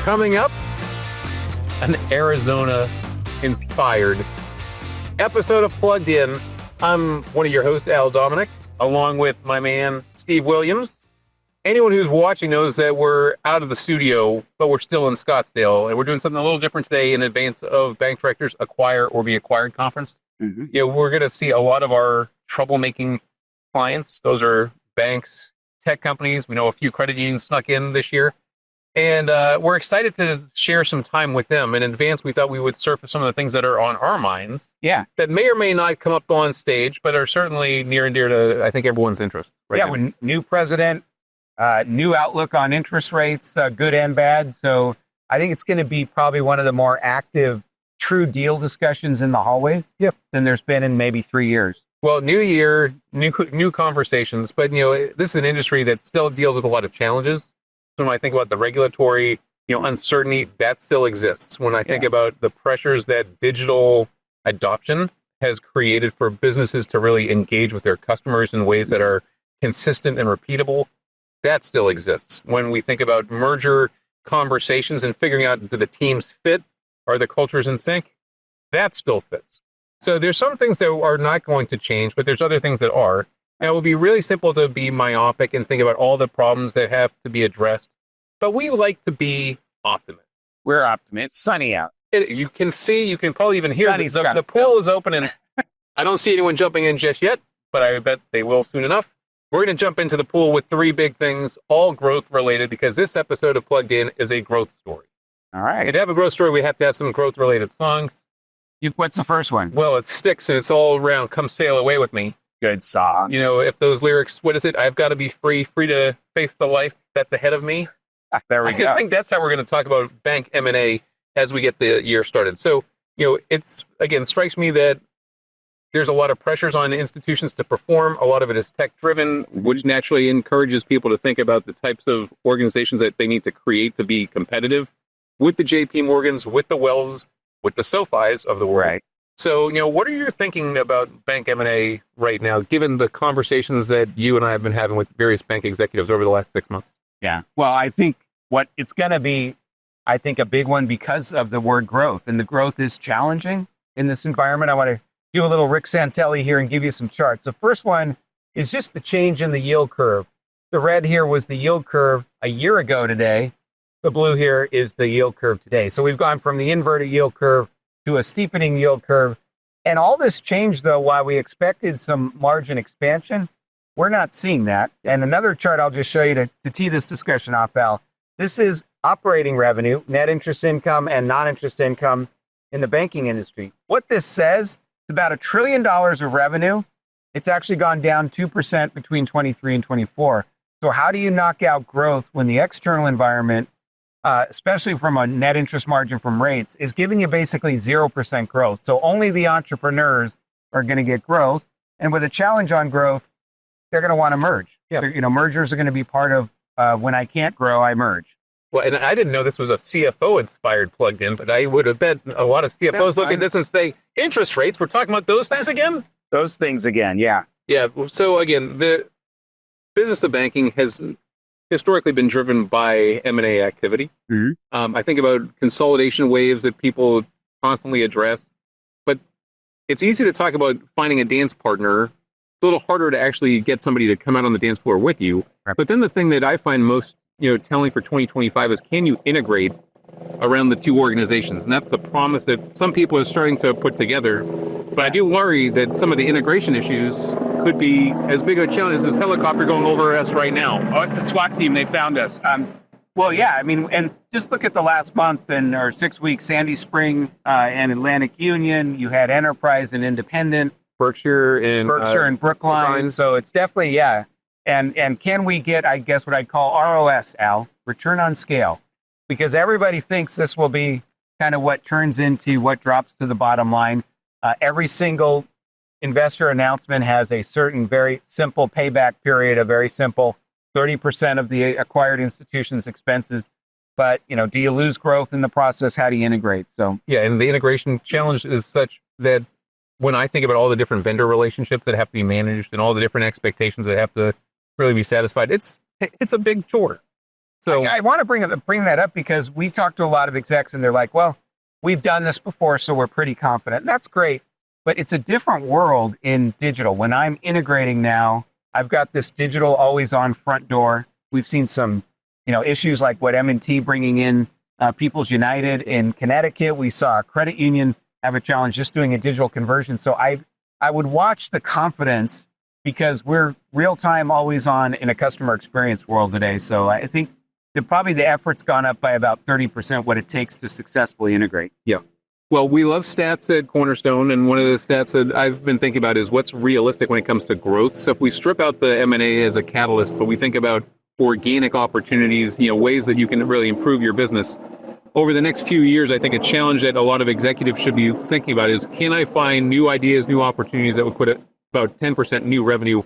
Coming up, an Arizona-inspired episode of Plugged In. I'm one of your hosts, Al Dominic, along with my man, Steve Williams. Anyone who's watching knows that we're out of the studio, but we're still in Scottsdale, and we're doing something a little different today in advance of Bank Directors Acquire or Be Acquired conference. Mm-hmm. We're going to see a lot of our troublemaking clients. Those are banks, tech companies. We know a few credit unions snuck in this year. And we're excited to share some time with them. In advance, we thought we would surface some of the things that are on our minds. Yeah. That may or may not come up on stage, but are certainly near and dear to, I think, everyone's interest. With new president, new outlook on interest rates, good and bad. So I think it's going to be probably one of the more active, true deal discussions in the hallways than there's been in maybe 3 years. Well, new year, new conversations. But, this is an industry that still deals with a lot of challenges. So when I think about the regulatory, uncertainty, that still exists. When I think about the pressures that digital adoption has created for businesses to really engage with their customers in ways that are consistent and repeatable, that still exists. When we think about merger conversations and figuring out, do the teams fit? Are the cultures in sync? That still fits. So there's some things that are not going to change, but there's other things that are. And it would be really simple to be myopic and think about all the problems that have to be addressed. But we like to be optimists. We're optimists. It's sunny out. You can probably even hear the pool is open, and I don't see anyone jumping in just yet, but I bet they will soon enough. We're going to jump into the pool with three big things, all growth related, because this episode of Plugged In is a growth story. All right. And to have a growth story, we have to have some growth related songs. What's the first one? Well, it sticks and it's all around. Come sail away with me. Good song. If those lyrics, what is it? I've got to be free to face the life that's ahead of me. There we go. I think that's how we're going to talk about bank M&A as we get the year started. So, it's, again, strikes me that there's a lot of pressures on institutions to perform. A lot of it is tech driven, which naturally encourages people to think about the types of organizations that they need to create to be competitive with the JP Morgans, with the Wells, with the SoFis of the world. Right. So, what are you thinking about bank M&A right now, given the conversations that you and I have been having with various bank executives over the last 6 months? Yeah. Well, I think what it's going to be, a big one because of the word growth. And the growth is challenging in this environment. I want to do a little Rick Santelli here and give you some charts. The first one is just the change in the yield curve. The red here was the yield curve a year ago today. The blue here is the yield curve today. So we've gone from the inverted yield curve to a steepening yield curve. And all this change, though, while we expected some margin expansion, we're not seeing that. And another chart I'll just show you to tee this discussion off, Al. This is operating revenue, net interest income, and non-interest income in the banking industry. What this says, it's about $1 trillion of revenue. It's actually gone down 2% between 23 and 24. So how do you knock out growth when the external environment, especially from a net interest margin from rates, is giving you basically 0% growth? So only the entrepreneurs are going to get growth. And with a challenge on growth, they're going to want to merge. Yeah. Mergers are going to be part of when I can't grow, I merge. Well, and I didn't know this was a CFO-inspired Plugged In, but I would have bet a lot of CFOs look at this and say, interest rates, we're talking about those things again? Those things again, yeah. Yeah, so again, the business of banking has historically been driven by M&A activity. Mm-hmm. I think about consolidation waves that people constantly address, but it's easy to talk about finding a dance partner. It's a little harder to actually get somebody to come out on the dance floor with you. Right. But then the thing that I find most telling for 2025 is, can you integrate around the two organizations? And that's the promise that some people are starting to put together. But I do worry that some of the integration issues could be as big a challenge as this helicopter going over us right now. Oh, it's the SWAT team. They found us. Well, yeah, and just look at the last month or 6 weeks, Sandy Spring and Atlantic Union. You had Enterprise and Independent. Berkshire and Brookline. So it's definitely, yeah. And can we get, I guess, what I'd call ROS, Al, return on scale? Because everybody thinks this will be kind of what turns into what drops to the bottom line. Every single investor announcement has a certain very simple payback period, a very simple 30% of the acquired institution's expenses. But, do you lose growth in the process? How do you integrate? So, yeah, and the integration challenge is such that when I think about all the different vendor relationships that have to be managed and all the different expectations that have to really be satisfied, it's a big chore. So I want to bring that up because we talked to a lot of execs and they're like, well, we've done this before, so we're pretty confident. That's great. But it's a different world in digital. When I'm integrating now, I've got this digital always on front door. We've seen some, issues like what M&T bringing in People's United in Connecticut. We saw a credit union have a challenge just doing a digital conversion. So I would watch the confidence because we're real time, always on in a customer experience world today. So I think probably the effort's gone up by about 30% what it takes to successfully integrate. Yeah. Well, we love stats at Cornerstone, and one of the stats that I've been thinking about is what's realistic when it comes to growth. So if we strip out the M&A as a catalyst, but we think about organic opportunities, ways that you can really improve your business. Over the next few years, I think a challenge that a lot of executives should be thinking about is, can I find new ideas, new opportunities that would put about 10% new revenue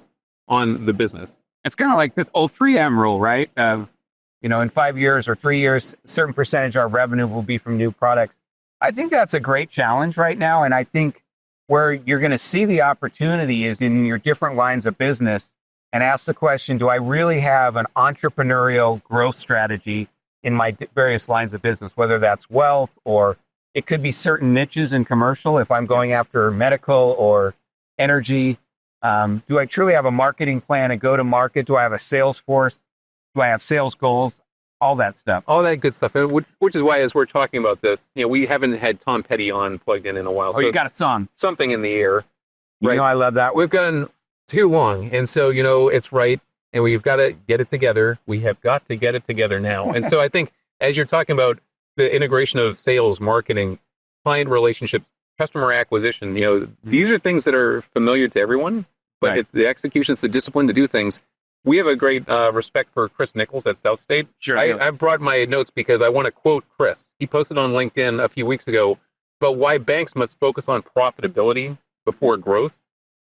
on the business? It's kind of like this old 3M rule, right? In 5 years or 3 years, a certain percentage of our revenue will be from new products. I think that's a great challenge right now. And I think where you're going to see the opportunity is in your different lines of business and ask the question, do I really have an entrepreneurial growth strategy in my various lines of business, whether that's wealth or it could be certain niches in commercial if I'm going after medical or energy. Do I truly have a marketing plan, a go-to-market? Do I have a sales force? Do I have sales goals? All that stuff. All that good stuff, which is why, as we're talking about this, we haven't had Tom Petty on plugged in a while. Oh, you got a song. Something in the air. Right? I love that. We've gone too long. And so, it's right. And we've got to get it together. We have got to get it together now. And so I think as you're talking about the integration of sales, marketing, client relationships, customer acquisition, these are things that are familiar to everyone, but Right. It's the execution, it's the discipline to do things. We have a great respect for Chris Nichols at South State. Sure. I brought my notes because I want to quote Chris. He posted on LinkedIn a few weeks ago about why banks must focus on profitability before growth.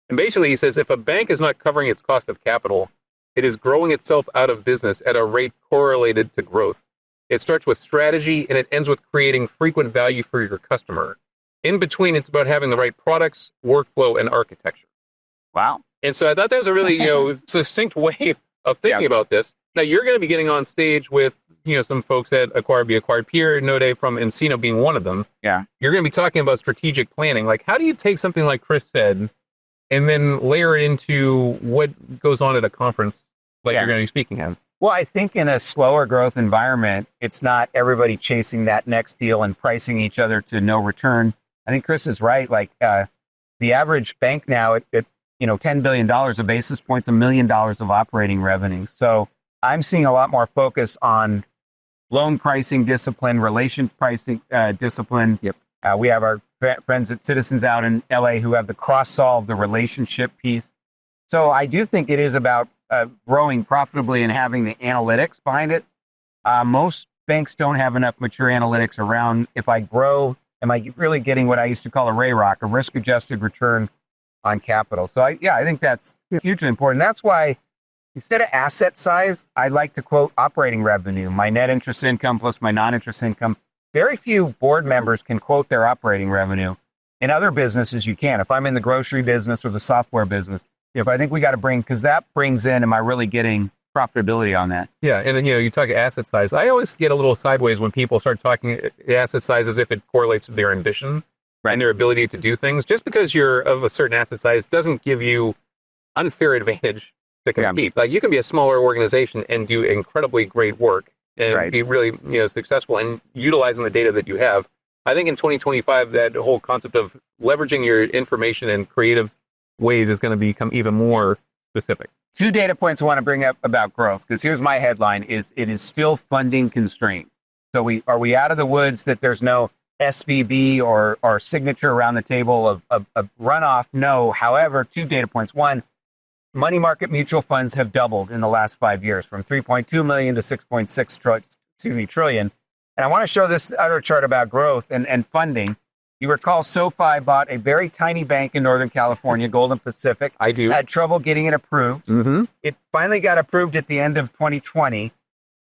And basically he says, if a bank is not covering its cost of capital, it is growing itself out of business at a rate correlated to growth. It starts with strategy and it ends with creating frequent value for your customer. In between, it's about having the right products, workflow, and architecture. Wow. And so I thought that was a really, succinct way of thinking about this. Now you're going to be getting on stage with, some folks at acquired Pierre Node from Encino being one of them. Yeah. You're going to be talking about strategic planning. Like, how do you take something like Chris said and then layer it into what goes on at a conference like you're going to be speaking at? Well, I think in a slower growth environment, it's not everybody chasing that next deal and pricing each other to no return. I think Chris is right. Like the average bank now at $10 billion of basis points, $1 million of operating revenue. So I'm seeing a lot more focus on loan pricing discipline, relation pricing discipline. Yep. We have our friends at Citizens out in LA who have the cross-solve, the relationship piece. So I do think it is about growing profitably and having the analytics behind it. Most banks don't have enough mature analytics around. If I grow, am I really getting what I used to call a RAROC, a risk-adjusted return on capital? So I think that's hugely important. That's why instead of asset size, I like to quote operating revenue, my net interest income plus my non-interest income. Very few board members can quote their operating revenue. In other businesses, you can. If I'm in the grocery business or the software business, if I think we got to because that brings in, am I really getting profitability on that? Yeah, and then you talk asset size. I always get a little sideways when people start talking asset size as if it correlates with their ambition and their ability to do things. Just because you're of a certain asset size doesn't give you unfair advantage to compete. Like you can be a smaller organization and do incredibly great work and be really successful in utilizing the data that you have. I think in 2025, that whole concept of leveraging your information in creative ways is going to become even more specific. 2 data points I want to bring up about growth, because here's my headline: is it is still funding constrained. So are we out of the woods that there's no SVB or signature around the table of runoff? No. However, 2 data points. One, money market mutual funds have doubled in the last 5 years, from 3.2 million to 6.6 trillion. And I want to show this other chart about growth and funding. You recall SoFi bought a very tiny bank in Northern California, Golden Pacific. I do. Had trouble getting it approved. Mm-hmm. It finally got approved at the end of 2020.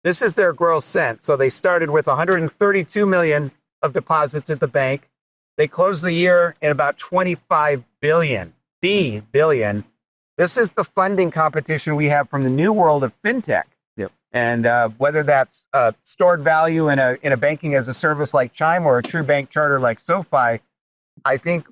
This is their growth sense. So they started with 132 million of deposits at the bank. They closed the year at about 25 billion. This is the funding competition we have from the new world of fintech. Yep. And whether that's stored value in a banking as a service like Chime or a true bank charter like SoFi, I think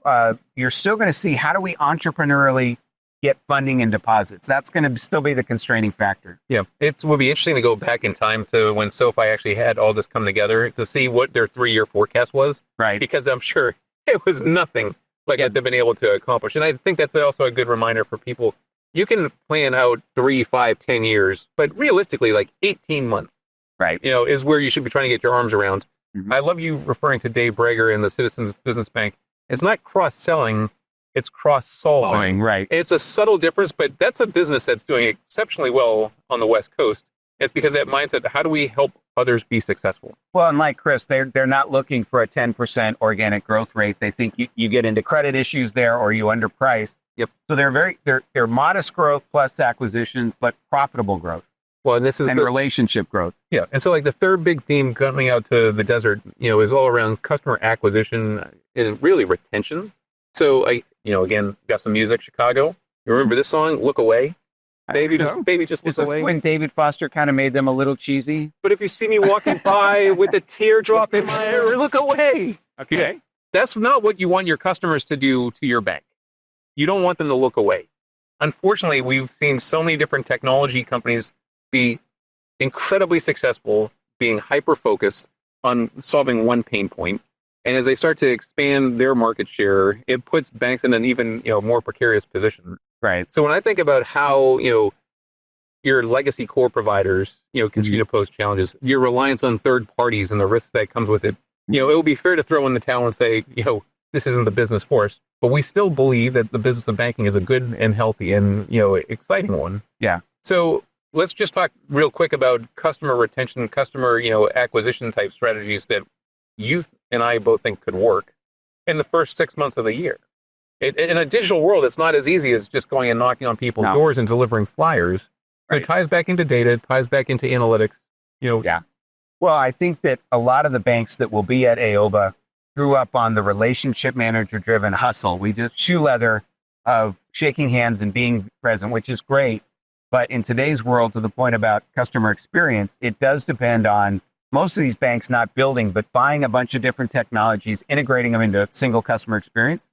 you're still going to see how do we entrepreneurially get funding and deposits. That's going to still be the constraining factor. Yeah, it will be interesting to go back in time to when SoFi actually had all this come together to see what their 3-year forecast was. Right. Because I'm sure it was nothing like what they've been able to accomplish. And I think that's also a good reminder for people. You can plan out 3, 5, 10 years, but realistically, like 18 months, right, is where you should be trying to get your arms around. Mm-hmm. I love you referring to Dave Brager and the Citizens Business Bank. It's not cross-selling, it's cross-solving. Right. It's a subtle difference, but that's a business that's doing exceptionally well on the West Coast. It's because that mindset, how do we help others be successful? Well, and like Chris, they're not looking for a 10% organic growth rate. They think you get into credit issues there or you underprice. Yep. So they're modest growth plus acquisition, but profitable growth. Well, and this is relationship growth. Yeah. And so like the third big theme coming out to the desert, is all around customer acquisition and really retention. So again, got some music, Chicago. You remember this song, Look Away? Baby, just look away. When David Foster kind of made them a little cheesy. But if you see me walking by with a teardrop in my eye, look away. Okay. That's not what you want your customers to do to your bank. You don't want them to look away. Unfortunately, we've seen so many different technology companies be incredibly successful, being hyper-focused on solving one pain point. And as they start to expand their market share, it puts banks in an even more precarious position. Right. So when I think about how your legacy core providers continue to pose challenges, your reliance on third parties and the risk that comes with it, it would be fair to throw in the towel and say, this isn't the business for us. But we still believe that the business of banking is a good and healthy and exciting one. Yeah. So let's just talk real quick about customer retention, customer acquisition type strategies that you and I both think could work in the first 6 months of the year. In a digital world, it's not as easy as just going and knocking on people's doors and delivering flyers. So it ties back into data, it ties back into analytics. Yeah. Well, I think that a lot of the banks that will be at AOBA grew up on the relationship manager driven hustle. We just shoe leather of shaking hands and being present, which is great. But in today's world, to the point about customer experience, it does depend on most of these banks not building, but buying a bunch of different technologies, integrating them into a single customer experience.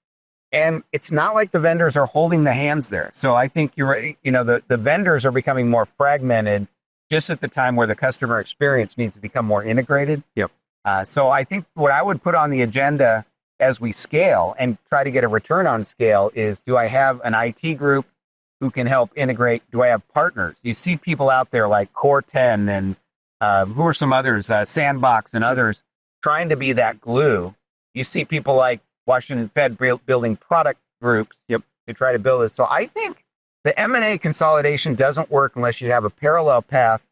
And it's not like the vendors are holding the hands there. So I think the vendors are becoming more fragmented just at the time where the customer experience needs to become more integrated. Yep. So I think what I would put on the agenda as we scale and try to get a return on scale is, do I have an IT group who can help integrate? Do I have partners? You see people out there like Core 10 and who are some others, Sandbox and others, trying to be that glue. You see people like Washington Fed building product groups to try to build this. So I think the M&A consolidation doesn't work unless you have a parallel path,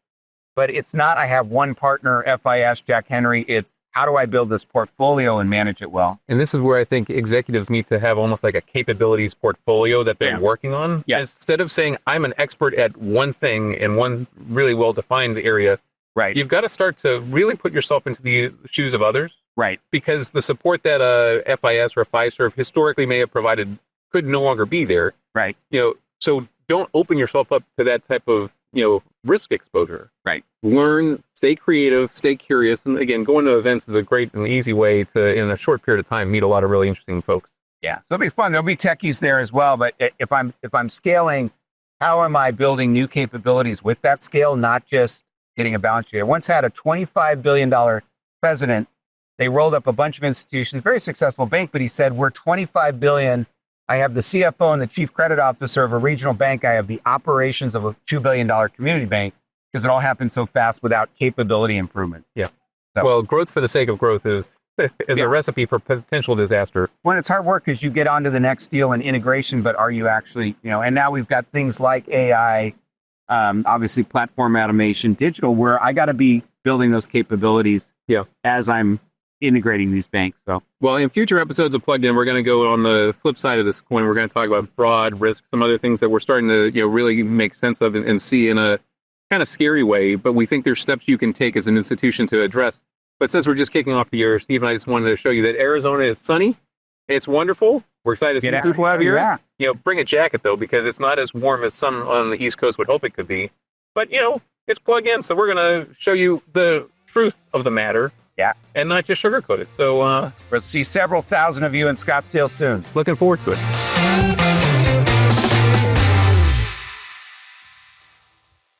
but it's not, I have one partner, FIS, Jack Henry. It's, how do I build this portfolio and manage it well? And this is where I think executives need to have almost like a capabilities portfolio that they're working on. Yes. Instead of saying, I'm an expert at one thing in one really well-defined area, right, you've got to start to really put yourself into the shoes of others. Right. Because the support that FIS or Fiserv historically may have provided could no longer be there. Right. So don't open yourself up to that type of, risk exposure. Right. Learn, stay creative, stay curious. And again, going to events is a great and easy way to, in a short period of time, meet a lot of really interesting folks. Yeah. So it'll be fun. There'll be techies there as well. But if I'm scaling, how am I building new capabilities with that scale, not just getting a balance sheet? I once had a $25 billion president. They rolled up a bunch of institutions, very successful bank, but he said, we're 25 billion. I have the CFO and the chief credit officer of a regional bank. I have the operations of a $2 billion community bank, because it all happened so fast without capability improvement. Yeah. So, well, growth for the sake of growth is a recipe for potential disaster. When it's hard work, because you get onto the next deal and integration, but are you actually, and now we've got things like AI, obviously platform automation, digital, where I got to be building those capabilities as I'm integrating these banks. So, well, in future episodes of Plugged In, we're going to go on the flip side of this coin. We're going to talk about fraud, risk, some other things that we're starting to really make sense of and see in a kind of scary way. But we think there's steps you can take as an institution to address. But since we're just kicking off the year, Steve and I just wanted to show you that Arizona is sunny. It's wonderful. We're excited to see people out here. Yeah. Bring a jacket though, because it's not as warm as some on the East Coast would hope it could be. But it's plug-in. So we're going to show you the truth of the matter. Yeah. And not just sugarcoat it. So we'll see several thousand of you in Scottsdale soon. looking forward to it.